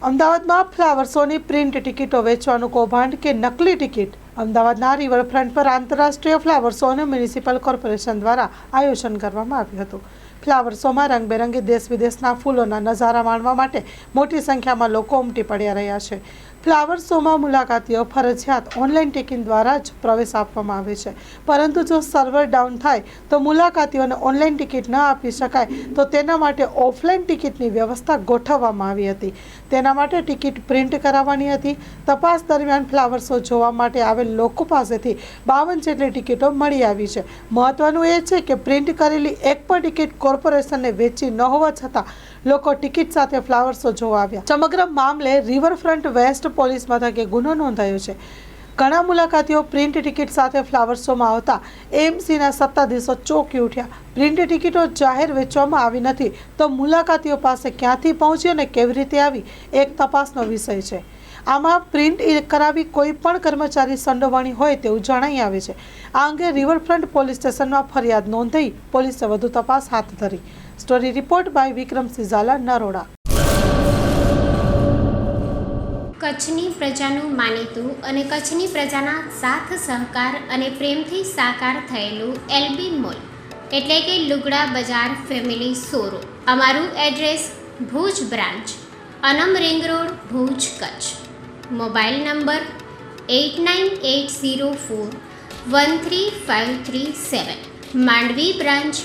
અમદાવાદમાં ફ્લાવર શોની પ્રિન્ટ ટિકિટો વેચવાનું કૌભાંડ કે નકલી ટિકિટ। અમદાવાદના રિવરફ્રન્ટ પર આંતરરાષ્ટ્રીય ફ્લાવર શોનું મ્યુનિસિપલ કોર્પોરેશન દ્વારા આયોજન કરવામાં આવ્યું હતું। ફ્લાવર શોમાં રંગબેરંગી દેશ વિદેશના ફૂલોના નજારા માણવા માટે મોટી સંખ્યામાં લોકો ઉમટી પડ્યા રહ્યા છે। ફ્લાવર શોમાં મુલાકાતીઓ ફરજિયાત ઓનલાઈન ટિકિટ દ્વારા જ પ્રવેશ આપવામાં આવે છે, પરંતુ જો સર્વર ડાઉન થાય તો મુલાકાતીઓને ઓનલાઈન ટિકિટ ન આપી શકાય તો તેના માટે ઓફલાઈન ટિકિટની વ્યવસ્થા ગોઠવવામાં આવી હતી। તેના માટે ટિકિટ પ્રિન્ટ કરાવવાની હતી। તપાસ દરમિયાન ફ્લાવર શો જોવા માટે આવેલ લોકો પાસેથી 52 જેટલી ટિકિટો મળી આવી છે। મહત્વનું એ છે કે પ્રિન્ટ કરેલી એક પણ ટિકિટ કોર્પોરેશનને વેચી ન હોવા છતાં લોકો ટિકિટ સાથે ફ્લાવર શો જોવા આવ્યા। સમગ્ર મામલે રિવરફ્રન્ટ વેસ્ટ પોલીસ મથકે ગુનો નોંધાયો છે। ઘણા મુલાકાતીઓ પ્રિન્ટ ટિકિટ સાથે ફ્લાવર શોમાં આવતા એએમસીના સત્તાધીશો ચોંકી ઉઠ્યા। પ્રિન્ટ ટિકિટો જાહેર વેચવામાં આવી નથી તો મુલાકાતીઓ પાસે ક્યાંથી પહોંચી અને કેવી રીતે આવી એક તપાસનો વિષય છે। આમાં પ્રિન્ટ કરાવી કોઈ પણ કર્મચારી સંડોવણી હોય તેવું જણાઈ આવે છે। આ અંગે રિવરફ્રન્ટ પોલીસ સ્ટેશનમાં ફરિયાદ નોંધાઈ પોલીસે વધુ તપાસ હાથ ધરી। Story report by Vikramsinh Zala, Naroda. કચ્છની પ્રજાનું માનીતું અને કચ્છની પ્રજાના સાથ સહકાર અને પ્રેમથી સાકાર થયેલું એલબી મોલ એટલે કે લુગડા બજાર ફેમિલી શોરૂમ। અમારું address Bhuj branch, Anam ring road, Bhuj, Kutch. Mobile number 8980413537। Mandvi branch,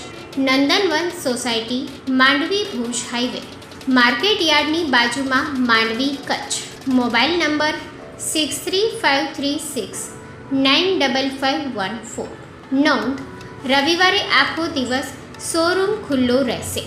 Nandanvan society, Mandvi, Bhuj highway, market યાર્ડની બાજુમાં, માંડવી, કચ્છ। Mobile number 6353695514। નોંધ: રવિવારે આખો દિવસ શોરૂમ ખુલ્લો રહેશે।